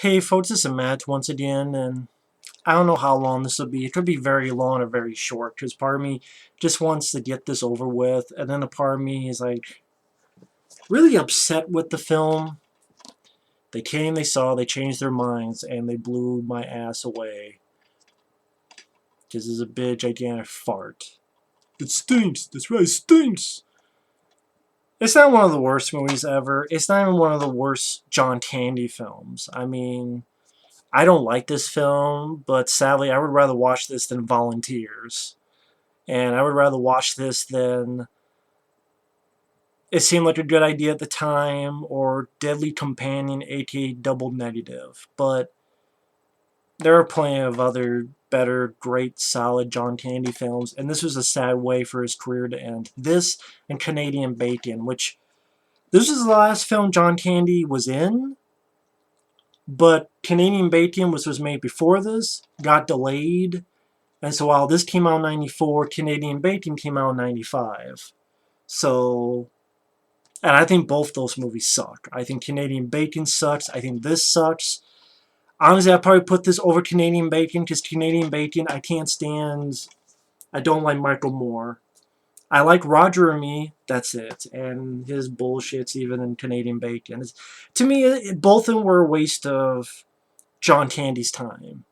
Hey folks, this is Matt once again, and I don't know how long this will be. It could be very long or very short, because part of me just wants to get this over with, and then a part of me is like really upset with the film. They came, they saw, they changed their minds, and they blew my ass away. This is a big, gigantic fart. It stinks! That's right, it stinks! It's not one of the worst movies ever. It's not even one of the worst John Candy films. I mean, I don't like this film, but sadly, I would rather watch this than Volunteers. And I would rather watch this than It Seemed Like a Good Idea at the Time or Deadly Companion, aka Double Negative. But there are plenty of other better, great, solid John Candy films, and this was a sad way for his career to end. This and Canadian Bacon, which this was the last film John Candy was in, but Canadian Bacon, which was made before this, got delayed. And so while this came out in 94, Canadian Bacon came out in 95. So, and I think both those movies suck. I think Canadian Bacon sucks. I think this sucks. Honestly, I'd probably put this over Canadian Bacon, because Canadian Bacon, I can't stand... I don't like Michael Moore. I like Roger and Me, that's it. And his bullshit's even in Canadian Bacon. To me, both of them were a waste of John Candy's time.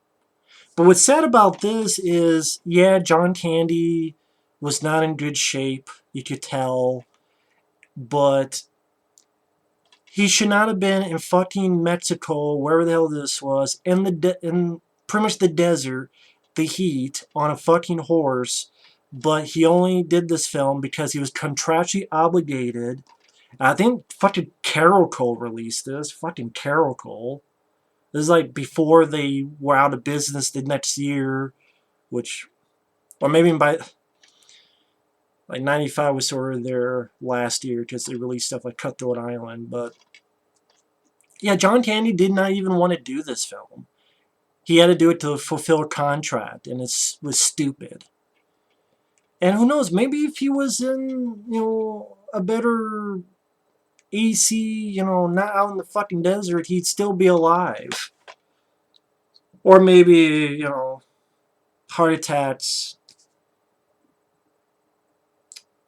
But what's sad about this is, yeah, John Candy was not in good shape, you could tell, but he should not have been in fucking Mexico, wherever the hell this was, in pretty much the desert, the heat, on a fucking horse, but he only did this film because he was contractually obligated. I think fucking Carol Cole released this, fucking Carol Cole. This is like before they were out of business the next year, which, or maybe by, like 95 was sort of their last year because they released stuff like Cutthroat Island. But yeah, John Candy did not even want to do this film. He had to do it to fulfill a contract, and it was stupid. And who knows, maybe if he was in, a better AC, not out in the fucking desert, he'd still be alive. Or maybe, heart attacks.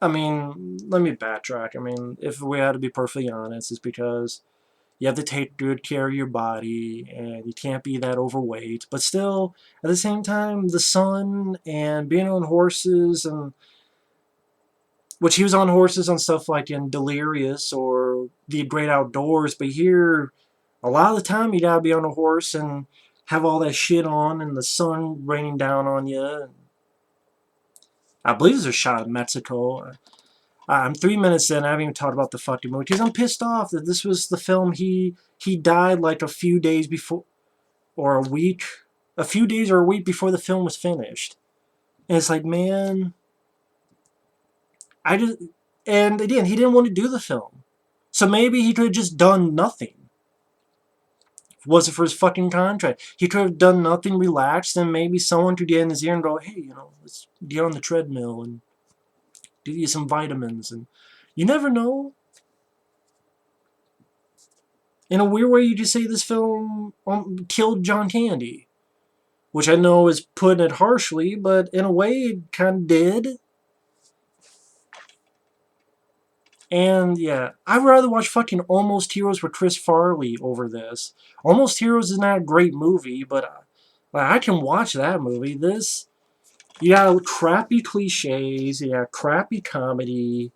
I mean, let me backtrack. I mean, if we had to be perfectly honest, it's because you have to take good care of your body, and you can't be that overweight. But still, at the same time, the sun and being on horses, and which he was on horses on stuff like in Delirious or The Great Outdoors, but here, a lot of the time you gotta be on a horse and have all that shit on, and the sun raining down on you. I believe there's a shot of Mexico. I'm 3 minutes in. I haven't even talked about the fucking movie because I'm pissed off that this was the film he died like a few days before, or a few days or a week before the film was finished. And it's like, man, and again, he didn't want to do the film, so maybe he could have just done nothing. If it wasn't for his fucking contract, he could have done nothing, relaxed, and maybe someone could get in his ear and go, hey, let's get on the treadmill and give you some vitamins, and you never know. In a weird way, you just say this film killed John Candy, which I know is putting it harshly, but in a way it kind of did. And yeah, I'd rather watch fucking Almost Heroes with Chris Farley over this. Almost Heroes is not a great movie, but I can watch that movie. This, you got crappy cliches, you got crappy comedy.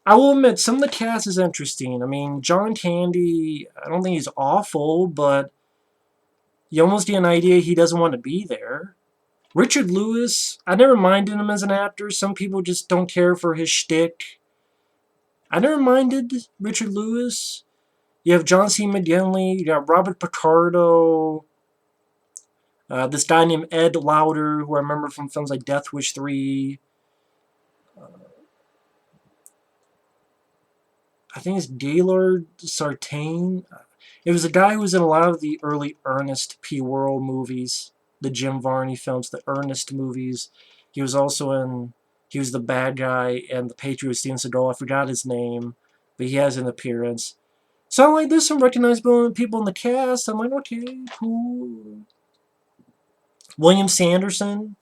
I will admit, some of the cast is interesting. I mean, John Candy, I don't think he's awful, but you almost get an idea he doesn't want to be there. Richard Lewis, I never minded him as an actor. Some people just don't care for his shtick. I never minded Richard Lewis. You have John C. McGinley, you got Robert Picardo, this guy named Ed Lauder, who I remember from films like Death Wish 3. I think it's Gaylord Sartain. It was a guy who was in a lot of the early Ernest P. Worrell movies, the Jim Varney films, the Ernest movies. He was also in, he was the bad guy in The Patriot with Steven Seagal. I forgot his name, but he has an appearance. So I'm like, there's some recognizable people in the cast. I'm like, okay, cool. William Sanderson,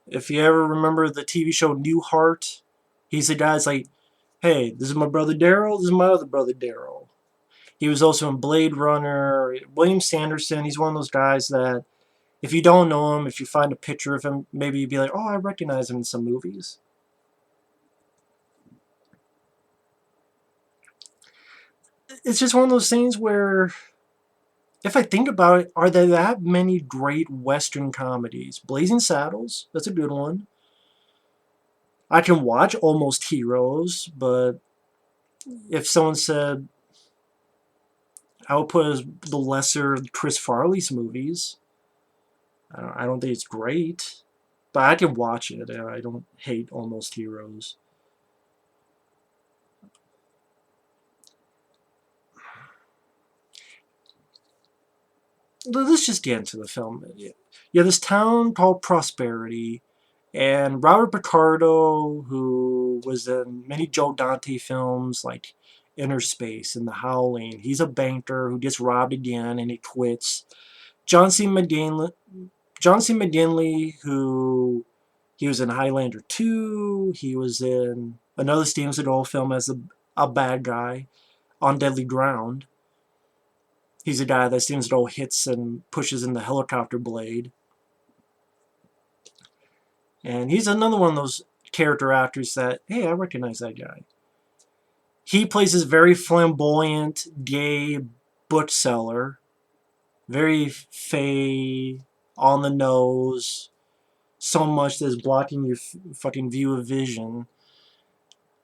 if you ever remember the TV show Newhart, he's the guy that's like, hey, this is my brother Daryl, this is my other brother Daryl. He was also in Blade Runner. William Sanderson, he's one of those guys that if you don't know him, if you find a picture of him, maybe you'd be like, oh, I recognize him in some movies. It's just one of those things where, if I think about it, are there that many great Western comedies? Blazing Saddles, that's a good one. I can watch Almost Heroes, but if someone said, I would put as the lesser Chris Farley's movies. I don't think it's great, but I can watch it. I don't hate Almost Heroes. Let's just get into the film. Yeah, this town called Prosperity, and Robert Picardo, who was in many Joe Dante films like Inner Space and The Howling, he's a banker who gets robbed again and he quits. John C. McGinley, John C. McGinley, who he was in Highlander 2, he was in another Steven Seagal film as a bad guy on Deadly Ground. He's a guy that Steven Seagal hits and pushes in the helicopter blade. And he's another one of those character actors that, hey, I recognize that guy. He plays this very flamboyant, gay bookseller, very fey, on the nose, so much that's blocking your fucking view of vision.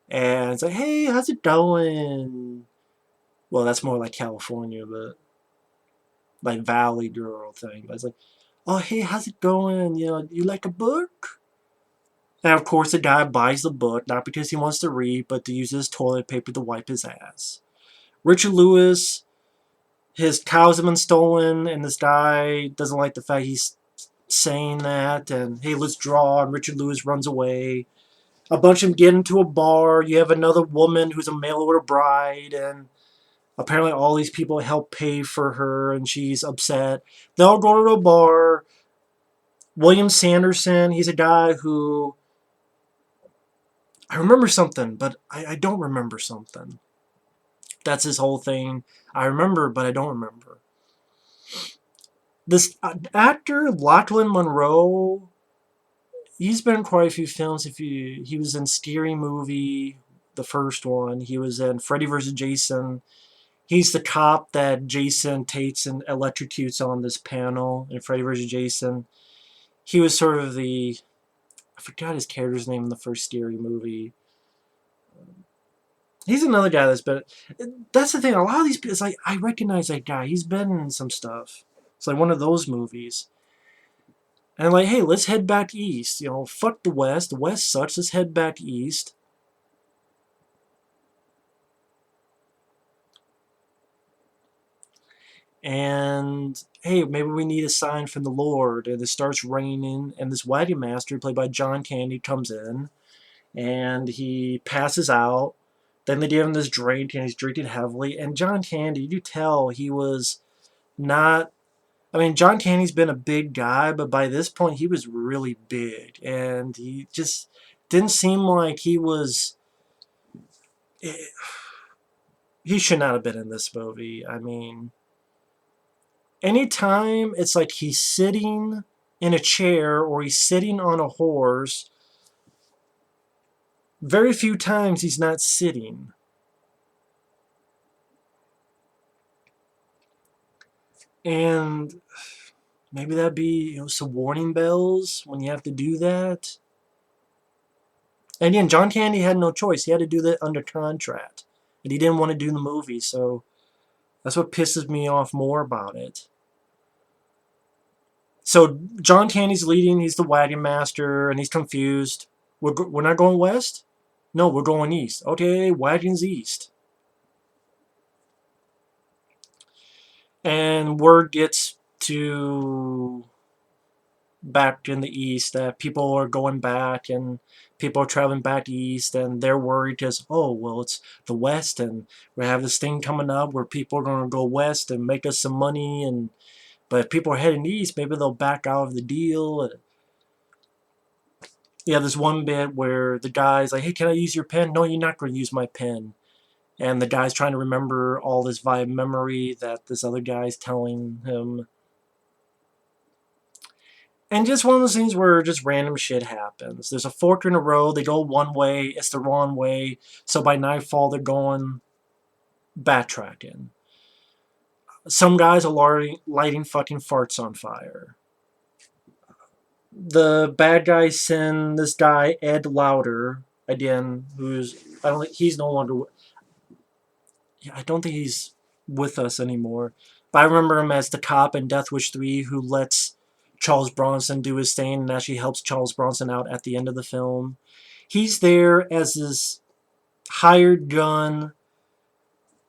And it's like, hey, how's it going? Well, that's more like California, but like Valley Girl thing. But it's like, oh, hey, how's it going? You know, you like a book? And of course, the guy buys the book, not because he wants to read, but to use his toilet paper to wipe his ass. Richard Lewis, his cows have been stolen, and this guy doesn't like the fact he's saying that. And hey, let's draw. And Richard Lewis runs away. A bunch of them get into a bar. You have another woman who's a mail order bride, and apparently all these people help pay for her, and she's upset. They all go to a bar. William Sanderson, he's a guy who I remember something, but I don't remember something. That's his whole thing. I remember, but I don't remember. This actor, Lachlan Monroe, he's been in quite a few films. He was in Scary Movie, the first one. He was in Freddy vs. Jason. He's the cop that Jason takes and electrocutes on this panel in Freddy vs. Jason. He was sort of the, I forgot his character's name in the first Scary Movie. He's another guy that's been. That's the thing. A lot of these people, it's like I recognize that guy. He's been in some stuff. It's like one of those movies. And like, hey, let's head back east. You know, fuck the West. The West sucks. Let's head back east. And hey, maybe we need a sign from the Lord. And it starts raining, and this wagon master, played by John Candy, comes in, and he passes out. Then they give him this drink, and he's drinking heavily. And John Candy, you tell he was not. I mean, John Candy's been a big guy, but by this point, he was really big, and he just didn't seem like he was. He should not have been in this movie. I mean, anytime it's like he's sitting in a chair or he's sitting on a horse, very few times he's not sitting. And maybe that'd be, some warning bells when you have to do that. And again, John Candy had no choice. He had to do that under contract. And he didn't want to do the movie, so that's what pisses me off more about it. So John Candy's leading. He's the wagon master, and he's confused. We're not going west? No, we're going east. Okay, Wagons East. And word gets to back in the East, that people are going back and people are traveling back East, and they're worried because, oh, well, it's the West, and we have this thing coming up where people are going to go West and make us some money, and but if people are heading East, maybe they'll back out of the deal. Yeah, there's one bit where the guy's like, hey, can I use your pen? No, you're not going to use my pen. And the guy's trying to remember all this via memory that this other guy's telling him. And just one of those things where just random shit happens. There's a fork in the road. They go one way. It's the wrong way. So by nightfall, they're going backtracking. Some guys are lighting fucking farts on fire. The bad guys send this guy, Ed Lauder, again, who's, I don't think, he's no longer, I don't think he's with us anymore. But I remember him as the cop in Death Wish 3 who lets Charles Bronson do his thing and actually helps Charles Bronson out at the end of the film. He's there as this hired gun,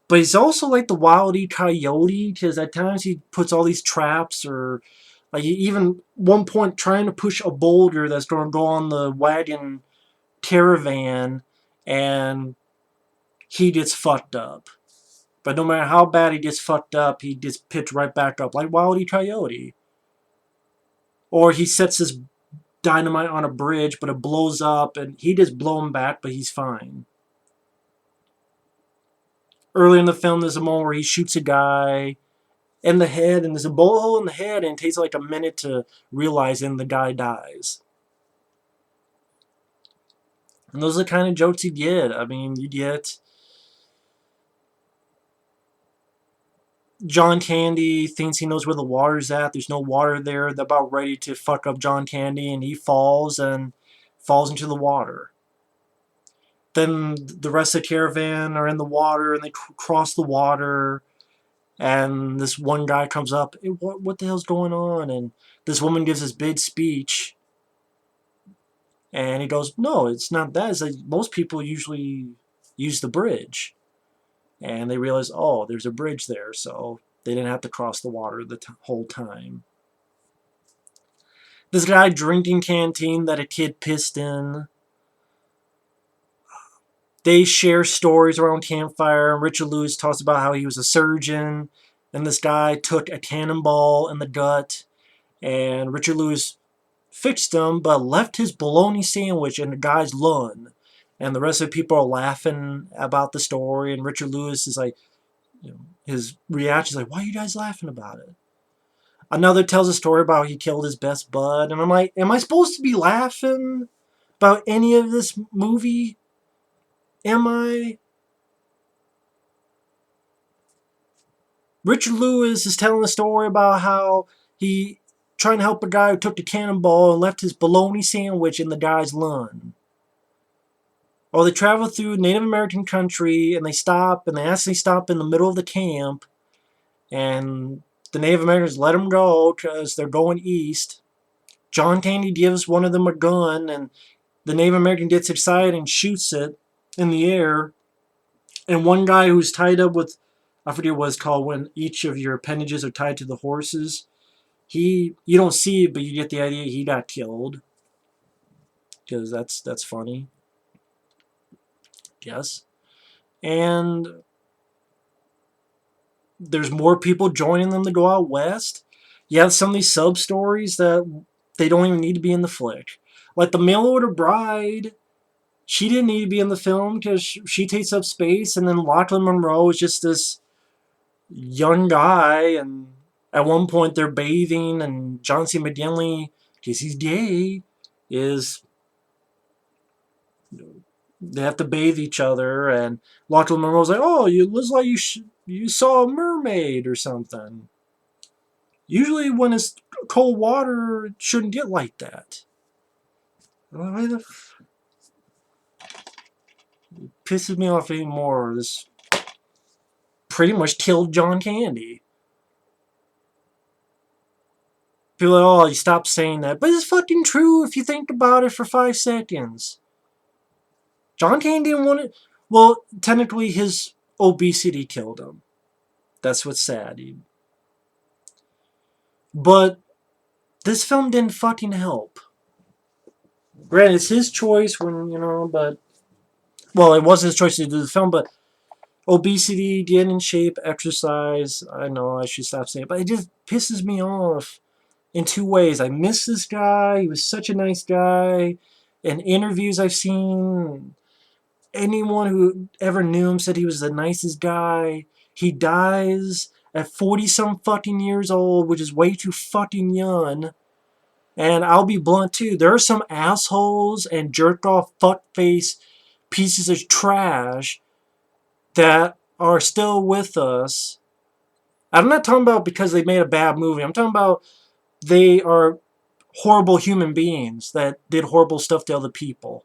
but he's also like the Wile E. Coyote, because at times he puts all these traps, or like even one point trying to push a boulder that's going to go on the wagon caravan, and he gets fucked up. But no matter how bad he gets fucked up, he gets picked right back up, like Wile E. Coyote. Or he sets his dynamite on a bridge, but it blows up, and he gets blown back, but he's fine. Early in the film, there's a moment where he shoots a guy in the head, and there's a bullet hole in the head, and it takes like a minute to realize, and the guy dies. And those are the kind of jokes you get. I mean, you get John Candy thinks he knows where the water's at. There's no water there. They're about ready to fuck up John Candy, and he falls into the water. Then the rest of the caravan are in the water, and they cross the water, and this one guy comes up, hey, what the hell's going on? And this woman gives this big speech, and he goes, no, it's not that. It's like most people usually use the bridge. And they realize, oh, there's a bridge there, so they didn't have to cross the water the whole time. This guy drinking canteen that a kid pissed in. They share stories around campfire. Richard Lewis talks about how he was a surgeon, and this guy took a cannonball in the gut, and Richard Lewis fixed him, but left his bologna sandwich in the guy's lung. And the rest of the people are laughing about the story, and Richard Lewis is like, you know, his reaction is like, why are you guys laughing about it? Another tells a story about how he killed his best bud, and I'm like, am I supposed to be laughing about any of this movie? Am I? Richard Lewis is telling a story about how he trying to help a guy who took the cannonball and left his bologna sandwich in the guy's lung. Or they travel through Native American country, and they stop, and they actually stop in the middle of the camp, and the Native Americans let them go because they're going east. John Candy gives one of them a gun, and the Native American gets excited and shoots it in the air. And one guy who's tied up with, I forget what it's called, when each of your appendages are tied to the horses. You don't see it, but you get the idea he got killed. Because that's funny. Yes. And there's more people joining them to go out west. You have some of these sub-stories that they don't even need to be in the flick. Like the Mail Order Bride, she didn't need to be in the film because she takes up space, and then Lachlan Monroe is just this young guy, and at one point they're bathing, and John C. McGinley, because he's gay, is they have to bathe each other, and Lachlan Monroe's like, oh, you looks like you saw a mermaid or something. Usually when it's cold water, it shouldn't get like that. Why the pisses me off even more. This pretty much killed John Candy. People are like, oh, you stop saying that. But it's fucking true if you think about it for 5 seconds. John Candy didn't want it. Well, technically his obesity killed him. That's what's sad. But This film didn't fucking help. Granted, it's his choice when, but... Well, it was his choice to do the film, but obesity, getting in shape, exercise, I know I should stop saying it, but it just pisses me off in two ways. I miss this guy. He was such a nice guy. In interviews I've seen, anyone who ever knew him said he was the nicest guy. He dies at 40-some fucking years old, which is way too fucking young. And I'll be blunt too. There are some assholes and jerk-off fuckface pieces of trash that are still with us. I'm not talking about because they made a bad movie. I'm talking about they are horrible human beings that did horrible stuff to other people.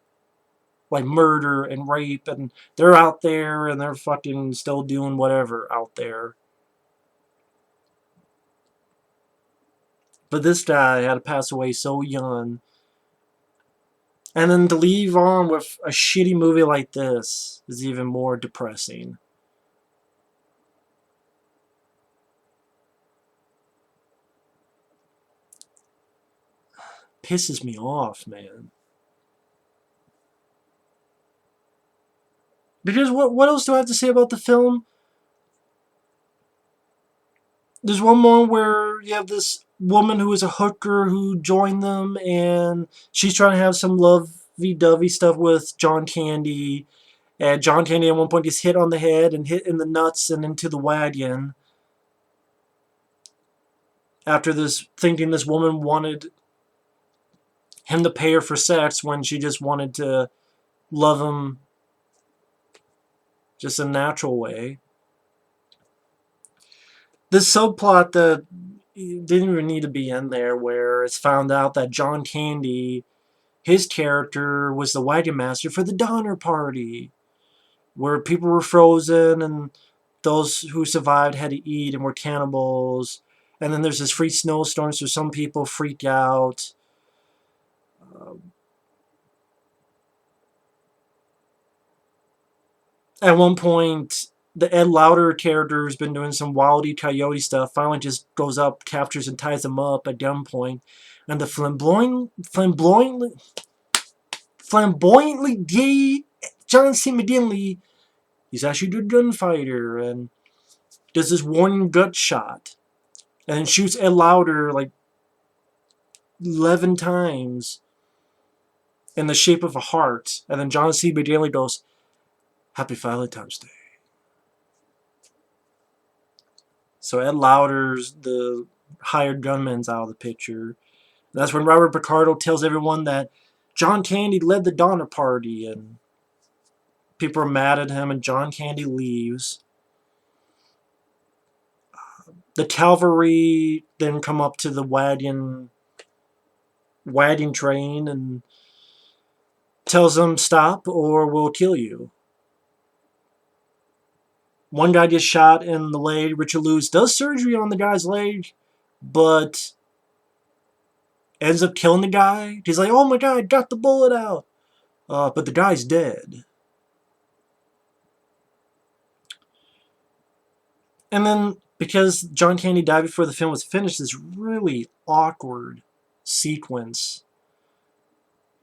Like murder and rape, and they're out there and they're fucking still doing whatever out there. But this guy had to pass away so young. And then to leave on with a shitty movie like this is even more depressing. Pisses me off, man. Because what else do I have to say about the film? There's one moment where you have this woman who is a hooker who joined them, and she's trying to have some lovey-dovey stuff with John Candy. And John Candy at one point gets hit on the head and hit in the nuts and into the wagon. After this, thinking this woman wanted him to pay her for sex when she just wanted to love him just a natural way. This subplot that didn't even need to be in there, where it's found out that John Candy, his character, was the wagon master for the Donner Party, where people were frozen and those who survived had to eat and were cannibals. And then there's this free snowstorm, so some people freak out. At one point, the Ed Lauder character has been doing some wildy coyote stuff. Finally just goes up, captures and ties them up at gunpoint. And the flamboyantly gay John C. McGinley, he's actually a good gunfighter, and does this warning gut shot. And then shoots Ed Lauder like 11 times in the shape of a heart. And then John C. McGinley goes, "Happy Valentine's Day." So Ed Lauder's the hired gunman's out of the picture. That's when Robert Picardo tells everyone that John Candy led the Donner Party, and people are mad at him, and John Candy leaves. The cavalry then come up to the wagon train and tells them, "Stop or we'll kill you." One guy gets shot in the leg. Richard Lewis does surgery on the guy's leg, but ends up killing the guy. He's like, "Oh my God, I got the bullet out." But the guy's dead. And then, because John Candy died before the film was finished, this really awkward sequence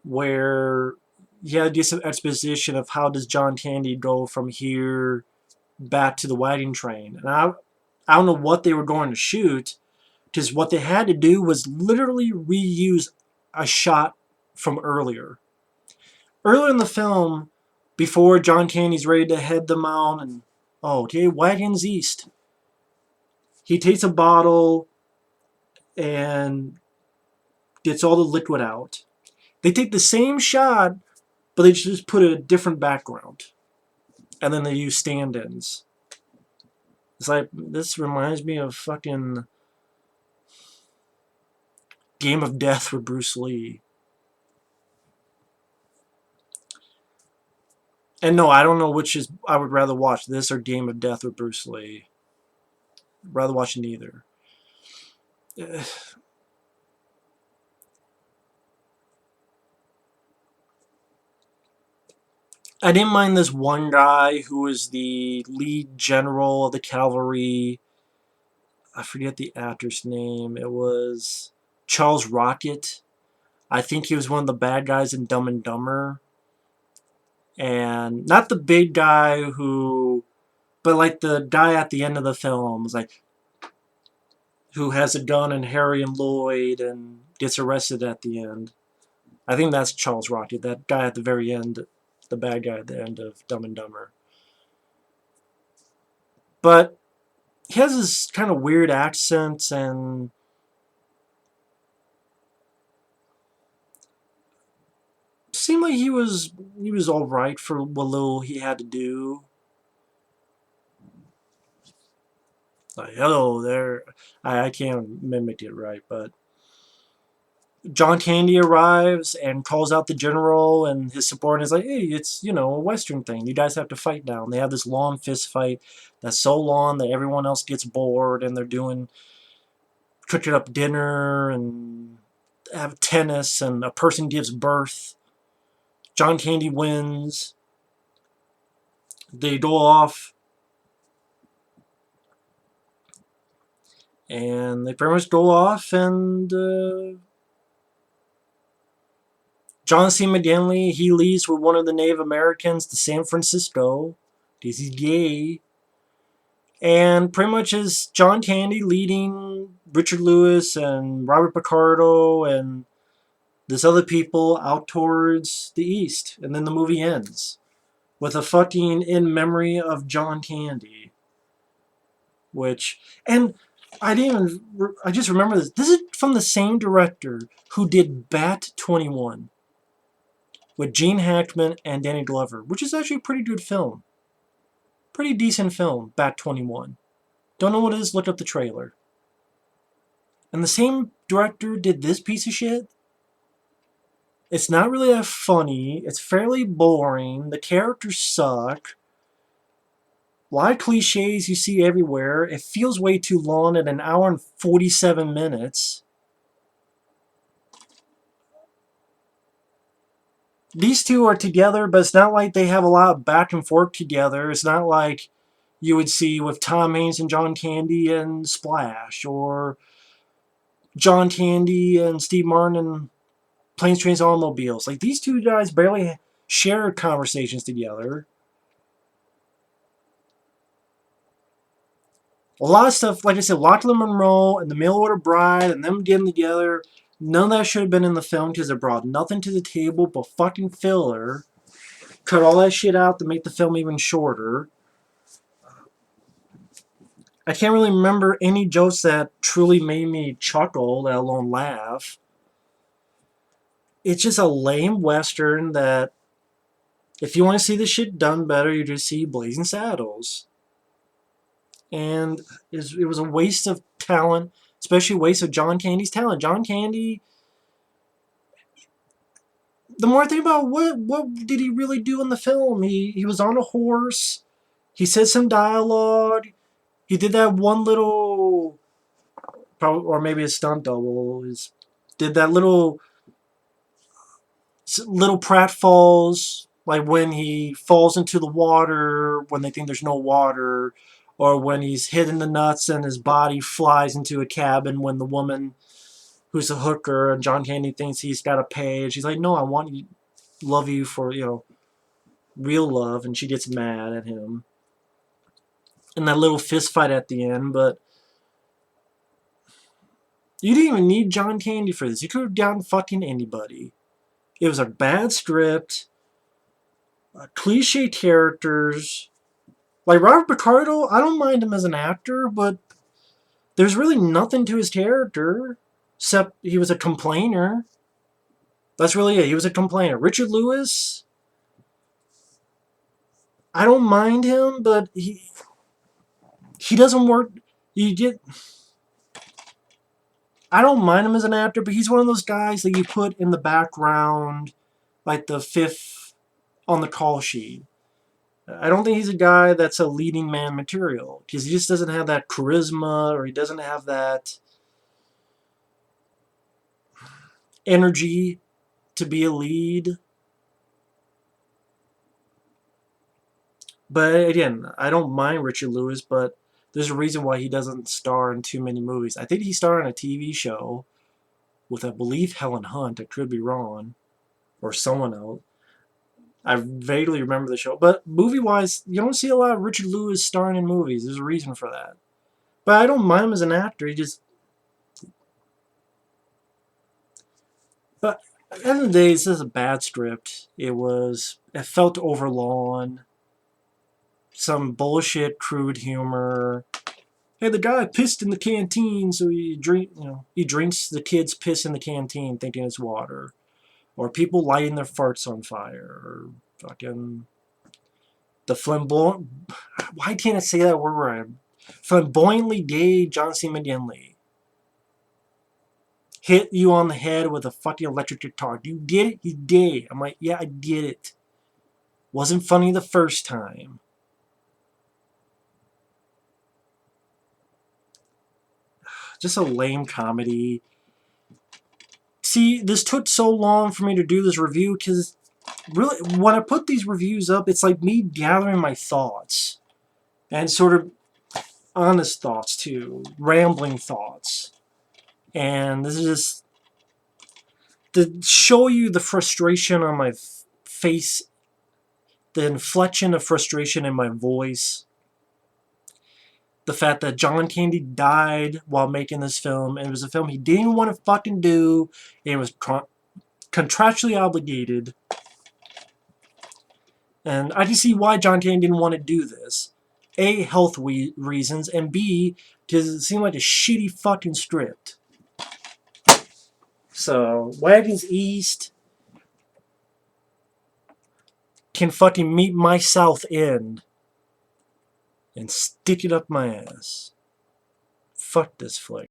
where you had to do some exposition of how does John Candy go from here back to the wagon train. And I don't know what they were going to shoot, because what they had to do was literally reuse a shot from earlier. Earlier in the film, before John Candy's ready to head them out, and okay, Wagons East. He takes a bottle and gets all the liquid out. They take the same shot, but they just put a different background. And then they use stand-ins. It's like, this reminds me of fucking Game of Death with Bruce Lee. And no, I don't know which is I would rather watch, this or Game of Death with Bruce Lee. I'd rather watch neither. I didn't mind this one guy who was the lead general of the cavalry. I forget the actor's name. It was Charles Rocket. I think he was one of the bad guys in Dumb and Dumber. And not the big guy who, but like the guy at the end of the film, is like, who has a gun and Harry and Lloyd and gets arrested at the end. I think that's Charles Rocket, that guy at the very end, the bad guy at the end of Dumb and Dumber. But he has this kind of weird accent, and seemed like he was all right for what little he had to do. Like, hello there. I can't mimic it right, but John Candy arrives and calls out the general and his subordinates like, hey, it's, a Western thing. You guys have to fight now. And they have this long fist fight that's so long that everyone else gets bored, and they're cooking up dinner and have tennis, and a person gives birth. John Candy wins. They go off, and they pretty much go off, and John C. McGinley, he leaves with one of the Native Americans to San Francisco, because he's gay, and pretty much is John Candy leading Richard Lewis and Robert Picardo and this other people out towards the east, and then the movie ends with a fucking in memory of John Candy, and I just remember this. This is from the same director who did Bat 21 with Gene Hackman and Danny Glover, which is actually a pretty good film. Pretty decent film, Bat 21. Don't know what it is, look up the trailer. And the same director did this piece of shit. It's not really that funny. It's fairly boring. The characters suck. A lot of cliches you see everywhere. It feels way too long at an hour and 47 minutes. These two are together, but it's not like they have a lot of back and forth together. It's not like you would see with Tom Hanks and John Candy and Splash, or John Candy and Steve Martin and Planes, Trains, Automobiles. Like, these two guys barely share conversations together. A lot of stuff, like I said, Lachlan Monroe and the Mail Order Bride and them getting together, none of that should have been in the film because it brought nothing to the table but fucking filler. Cut all that shit out to make the film even shorter. I can't really remember any jokes that truly made me chuckle, let alone laugh. It's just a lame Western that, if you want to see this shit done better, you just see Blazing Saddles. And it was a waste of talent, especially a waste of John Candy's talent. John Candy, the more I think about what did he really do in the film? He was on a horse. He said some dialogue. He did that one little, or maybe a stunt double. Did that little pratfalls, like when he falls into the water when they think there's no water, or when he's hit in the nuts and his body flies into a cabin when the woman who's a hooker and John Candy thinks he's got to pay, and she's like, no, I want you, love you for, real love, and she gets mad at him. And that little fist fight at the end, but you didn't even need John Candy for this. You could have gotten fucking anybody. It was a bad script, cliche characters. Like Robert Picardo, I don't mind him as an actor, but there's really nothing to his character except he was a complainer. That's really it. He was a complainer. Richard Lewis, I don't mind him, but he doesn't work. I don't mind him as an actor, but he's one of those guys that you put in the background, like the fifth on the call sheet. I don't think he's a guy that's a leading man material, because he just doesn't have that charisma, or he doesn't have that energy to be a lead. But again, I don't mind Richard Lewis, but there's a reason why he doesn't star in too many movies. I think he starred in a TV show, with, I believe, Helen Hunt. I could be wrong. Or someone else. I vaguely remember the show. But movie-wise, you don't see a lot of Richard Lewis starring in movies. There's a reason for that. But I don't mind him as an actor. He just... But at the end of the day, this is a bad script. It felt overlong. Some bullshit, crude humor. Hey, the guy pissed in the canteen, so he drinks the kid's piss in the canteen, thinking it's water. Or people lighting their farts on fire. Or fucking the flamboyant... Why can't I say that word right? Flamboyantly gay John C. McGinley hit you on the head with a fucking electric guitar. Do you get it? He's gay. I'm like, yeah, I get it. Wasn't funny the first time. Just a lame comedy. See, this took so long for me to do this review because really, when I put these reviews up, it's like me gathering my thoughts. And sort of honest thoughts, too. Rambling thoughts. And this is just to show you the frustration on my face, the inflection of frustration in my voice. The fact that John Candy died while making this film, and it was a film he didn't want to fucking do, and it was contractually obligated. And I can see why John Candy didn't want to do this. A, health reasons, and B, because it seemed like a shitty fucking script. So, Wagons East can fucking meet my south end and stick it up my ass. Fuck this flick.